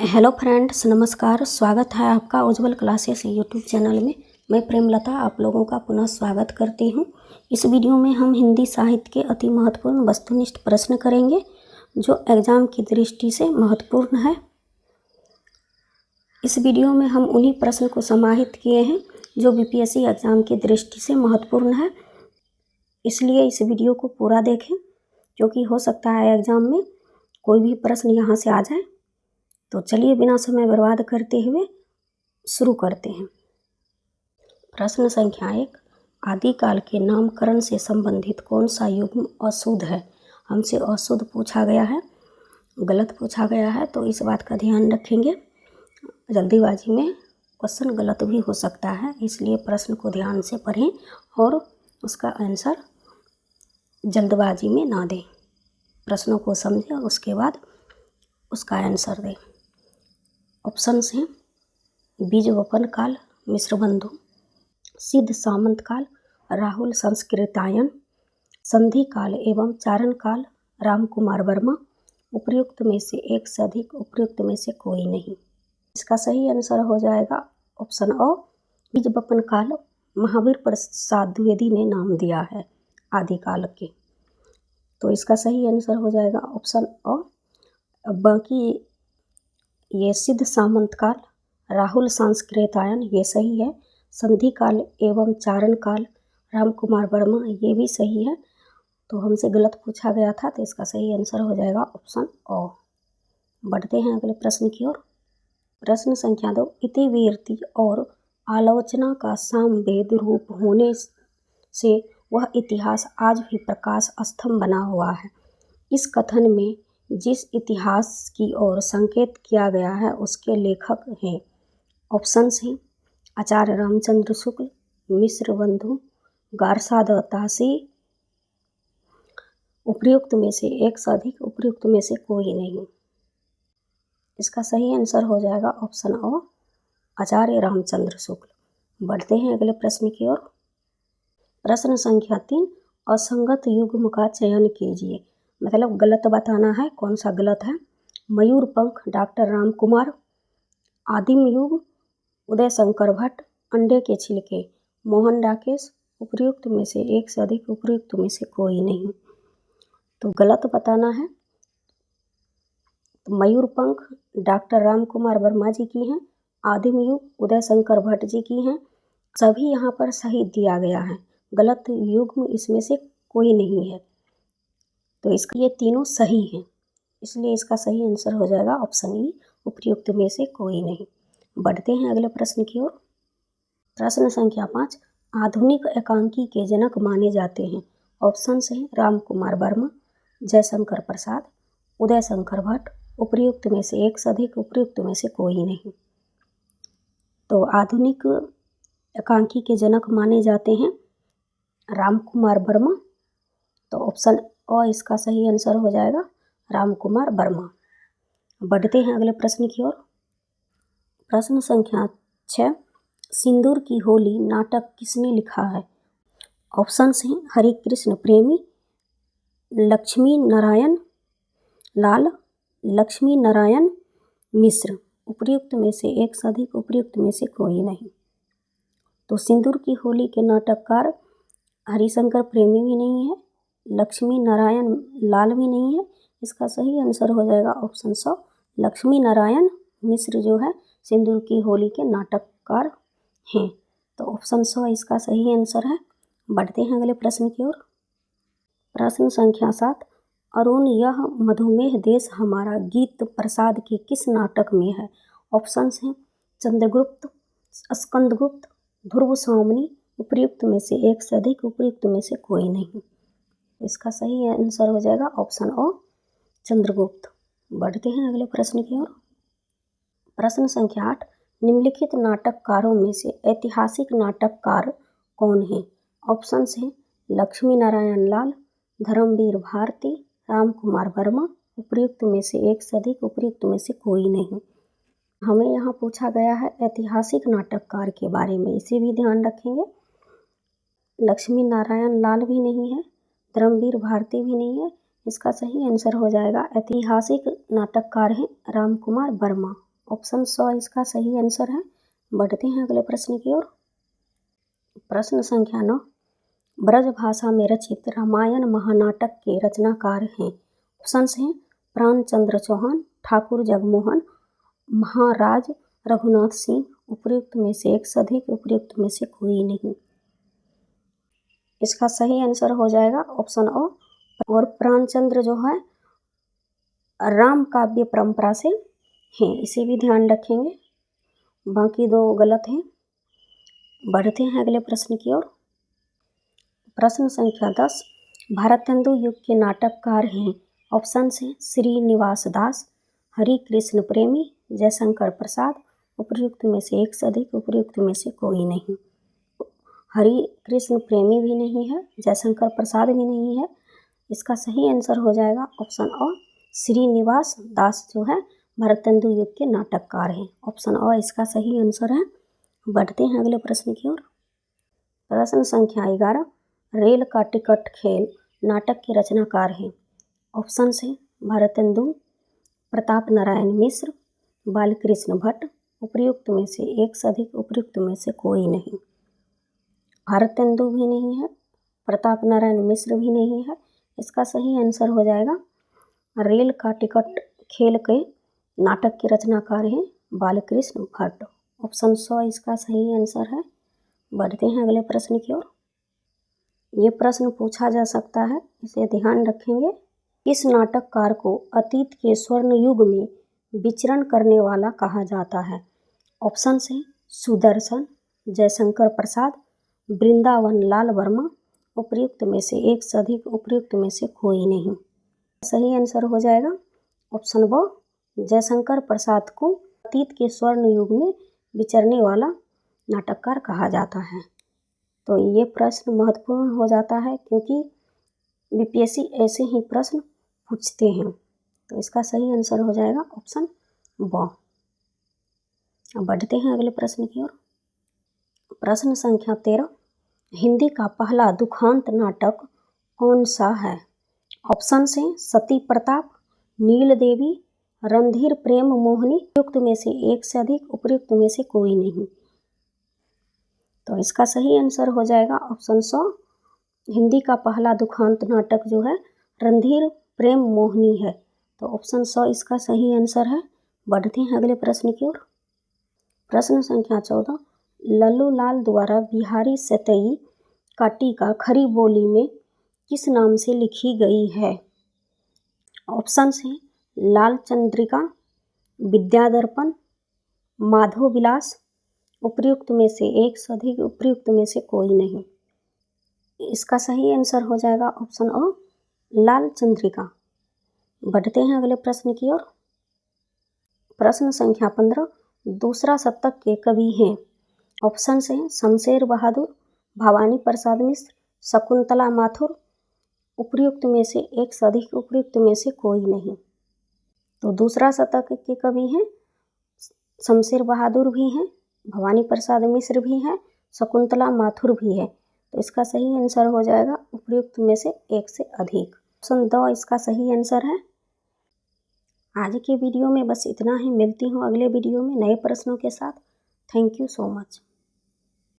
Hello friends, नमस्कार। स्वागत है आपका उज्जवल क्लासेस यूट्यूब चैनल में। मैं प्रेमलता आप लोगों का पुनः स्वागत करती हूं। इस वीडियो में हम हिंदी साहित्य के अति महत्वपूर्ण वस्तुनिष्ठ प्रश्न करेंगे जो एग्ज़ाम की दृष्टि से महत्वपूर्ण है। इस वीडियो में हम उन्हीं प्रश्न को समाहित किए हैं जो बीपीएससी एग्ज़ाम की दृष्टि से महत्वपूर्ण है, इसलिए इस वीडियो को पूरा देखें क्योंकि हो सकता है एग्ज़ाम में कोई भी प्रश्न यहाँ से आ जाए। तो चलिए बिना समय बर्बाद करते हुए शुरू करते हैं। प्रश्न संख्या 1, आदिकाल के नामकरण से संबंधित कौन सा युग्म अशुद्ध है? हमसे अशुद्ध पूछा गया है, गलत पूछा गया है, तो इस बात का ध्यान रखेंगे। जल्दीबाजी में क्वेश्चन गलत भी हो सकता है, इसलिए प्रश्न को ध्यान से पढ़ें और उसका आंसर जल्दबाजी में ना दें। प्रश्नों को समझें, उसके बाद उसका आंसर दें। ऑप्शंस हैं बीजवपन काल मिश्रबंधु, सिद्ध सामंत काल, राहुल संस्कृतायन, संधि काल एवं चारण काल राम कुमार वर्मा। उपर्युक्त में से एक से अधिक, उपर्युक्त में से कोई नहीं। इसका सही आंसर हो जाएगा ऑप्शन अ, बीजवपन काल महावीर प्रसाद द्विवेदी ने नाम दिया है आदिकाल के, तो इसका सही आंसर हो जाएगा ऑप्शन अ। बाकी ये सिद्ध सामंत काल, राहुल संस्कृतायन, ये सही है। संधि काल एवं चारण काल राम कुमार वर्मा, ये भी सही है। तो हमसे गलत पूछा गया था, तो इसका सही आंसर हो जाएगा ऑप्शन अ। बढ़ते हैं अगले प्रश्न की ओर। प्रश्न संख्या 2, इतिवीरति और आलोचना का सामवेद रूप होने से वह इतिहास आज भी प्रकाश स्तंभ बना हुआ है। इस कथन में जिस इतिहास की ओर संकेत किया गया है उसके लेखक हैं। ऑप्शंस हैं आचार्य रामचंद्र शुक्ल, मिश्रबंधु, गारसाद तासी। उपर्युक्त में से एक से अधिक, उपर्युक्त में से कोई नहीं। इसका सही आंसर हो जाएगा ऑप्शन अ, आचार्य रामचंद्र शुक्ल। बढ़ते हैं अगले प्रश्न की ओर। प्रश्न संख्या 3, असंगत युग्म का चयन कीजिए। मतलब गलत बताना है, कौन सा गलत है। मयूर पंख डॉक्टर राम कुमार, आदिम युग उदय शंकर भट्ट, अंडे के छिलके मोहन डाकेश। उपर्युक्त में से एक से अधिक, उपर्युक्त में से कोई नहीं। तो गलत बताना है। तो मयूर पंख डॉक्टर राम कुमार वर्मा जी की हैं, आदिम युग उदय शंकर भट्ट जी की हैं। सभी यहाँ पर सही दिया गया है, गलत युग्म इसमें से कोई नहीं है। तो इसका ये तीनों सही हैं, इसलिए इसका सही आंसर हो जाएगा ऑप्शन ई, उपर्युक्त में से कोई नहीं। बढ़ते हैं अगले प्रश्न की ओर। प्रश्न संख्या 5, आधुनिक एकांकी के जनक माने जाते हैं। ऑप्शंस हैं राम कुमार वर्मा, जयशंकर प्रसाद, उदय शंकर भट्ट। उपर्युक्त में से एक से अधिक, उपर्युक्त में से कोई नहीं। तो आधुनिक एकांकी के जनक माने जाते हैं राम कुमार वर्मा, तो ऑप्शन अ इसका सही आंसर हो जाएगा राम कुमार वर्मा। बढ़ते हैं अगले प्रश्न की ओर। प्रश्न संख्या 6, सिंदूर की होली नाटक किसने लिखा है? ऑप्शंस हैं हरिकृष्ण प्रेमी, लक्ष्मी नारायण लाल, लक्ष्मी नारायण मिश्र। उपर्युक्त में से एक से अधिक, उपर्युक्त में से कोई नहीं। तो सिंदूर की होली के नाटककार हरिशंकर प्रेमी भी नहीं है, लक्ष्मी नारायण लाल भी नहीं है। इसका सही आंसर हो जाएगा ऑप्शन स, लक्ष्मी नारायण मिश्र जो है सिंदूर की होली के नाटककार हैं। तो ऑप्शन स इसका सही आंसर है। बढ़ते हैं अगले प्रश्न की ओर। प्रश्न संख्या 7, अरुण यह मधुमेह देश हमारा गीत प्रसाद के किस नाटक में है? ऑप्शंस हैं चंद्रगुप्त, स्कंदगुप्त, ध्रुव स्वामिनी। उपर्युक्त में से एक से अधिक, उपर्युक्त में से कोई नहीं। इसका सही आंसर हो जाएगा ऑप्शन अ, चंद्रगुप्त। बढ़ते हैं अगले प्रश्न की ओर। प्रश्न संख्या 8, निम्नलिखित नाटककारों में से ऐतिहासिक नाटककार कौन हैं? ऑप्शंस हैं लक्ष्मी नारायण लाल, धर्मवीर भारती, राम कुमार वर्मा। उपर्युक्त में से एक से अधिक, उपर्युक्त में से कोई नहीं। हमें यहाँ पूछा गया है ऐतिहासिक नाटककार के बारे में, इसे भी ध्यान रखेंगे। लक्ष्मी नारायण लाल भी नहीं है, धर्मवीर भारती भी नहीं है। इसका सही आंसर हो जाएगा ऐतिहासिक नाटककार हैं राम कुमार वर्मा। ऑप्शन 100 इसका सही आंसर है। बढ़ते हैं अगले प्रश्न की ओर। प्रश्न संख्या 9, ब्रज भाषा में रचित रामायण महानाटक के रचनाकार हैं। ऑप्शंस हैं प्राणचंद्र चौहान, ठाकुर जगमोहन, महाराज रघुनाथ सिंह। उपयुक्त में से एक से अधिक, उपयुक्त में से कोई नहीं। इसका सही आंसर हो जाएगा ऑप्शन ओ। और प्राणचंद्र जो है राम काव्य परंपरा से हैं, इसे भी ध्यान रखेंगे। बाकी दो गलत हैं। बढ़ते हैं अगले प्रश्न की ओर। प्रश्न संख्या 10, भारतेंदु युग के नाटककार हैं। ऑप्शन हैं श्रीनिवास दास, हरि कृष्ण प्रेमी, जयशंकर प्रसाद। उपयुक्त में से एक से अधिक, उपयुक्त में से कोई नहीं। हरि कृष्ण प्रेमी भी नहीं है, जयशंकर प्रसाद भी नहीं है। इसका सही आंसर हो जाएगा ऑप्शन अ, श्रीनिवास दास जो है भारतेंदु युग के नाटककार हैं। ऑप्शन अ इसका सही आंसर है। बढ़ते हैं अगले प्रश्न की ओर। प्रश्न संख्या 11, रेल का टिकट खेल नाटक के रचनाकार हैं। ऑप्शन हैं भारतेंदु, प्रताप नारायण मिश्र, बालकृष्ण भट्ट। उपयुक्त में से एक से अधिक, उपयुक्त में से कोई नहीं। भारतेंदु भी नहीं है, प्रताप नारायण मिश्र भी नहीं है। इसका सही आंसर हो जाएगा रेल का टिकट खेल के नाटक के रचनाकार हैं बालकृष्ण भट्ट। ऑप्शन 100 इसका सही आंसर है। बढ़ते हैं अगले प्रश्न की ओर। ये प्रश्न पूछा जा सकता है, इसे ध्यान रखेंगे। किस नाटककार को अतीत के स्वर्ण युग में विचरण करने वाला कहा जाता है। ऑप्शन हैं सुदर्शन, जयशंकर प्रसाद, वृंदावन लाल वर्मा। उपयुक्त में से एक से अधिक, उपयुक्त में से कोई नहीं। सही आंसर हो जाएगा ऑप्शन ब, जयशंकर प्रसाद को अतीत के स्वर्ण युग में विचरने वाला नाटककार कहा जाता है। तो ये प्रश्न महत्वपूर्ण हो जाता है क्योंकि बीपीएससी ऐसे ही प्रश्न पूछते हैं। तो इसका सही आंसर हो जाएगा ऑप्शन ब। अब बढ़ते हैं अगले प्रश्न की ओर। प्रश्न संख्या 13, हिंदी का पहला दुखांत नाटक कौन सा है। ऑप्शन हैं सती प्रताप, नील देवी, रणधीर प्रेम मोहिनी। उपयुक्त में से एक से अधिक, उपयुक्त में से कोई नहीं। तो इसका सही आंसर हो जाएगा ऑप्शन 100। हिंदी का पहला दुखांत नाटक जो है रणधीर प्रेम मोहिनी है। तो ऑप्शन 100 इसका सही आंसर है। बढ़ते हैं अगले प्रश्न की ओर। प्रश्न संख्या 14, लल्लू लाल द्वारा बिहारी सतई का टीका खरी बोली में किस नाम से लिखी गई है। ऑप्शन हैं लाल चंद्रिका, विद्यादर्पण, माधव विलास। उपयुक्त में से एक से अधिक, उपयुक्त में से कोई नहीं। इसका सही आंसर हो जाएगा ऑप्शन अ, लाल चंद्रिका। बढ़ते हैं अगले प्रश्न की ओर। प्रश्न संख्या 15, दूसरा शतक के कवि हैं। ऑप्शन हैं शमशेर बहादुर, भवानी प्रसाद मिश्र, शकुंतला माथुर। उपयुक्त में से एक से अधिक, उपयुक्त में से कोई नहीं। तो दूसरा शतक के कवि हैं शमशेर बहादुर भी हैं, भवानी प्रसाद मिश्र भी हैं, शकुंतला माथुर भी है। तो इसका सही आंसर हो जाएगा उपयुक्त में से एक से अधिक। ऑप्शन 2 इसका सही आंसर है। आज के वीडियो में बस इतना ही। मिलती हूँ अगले वीडियो में नए प्रश्नों के साथ। Thank you so much.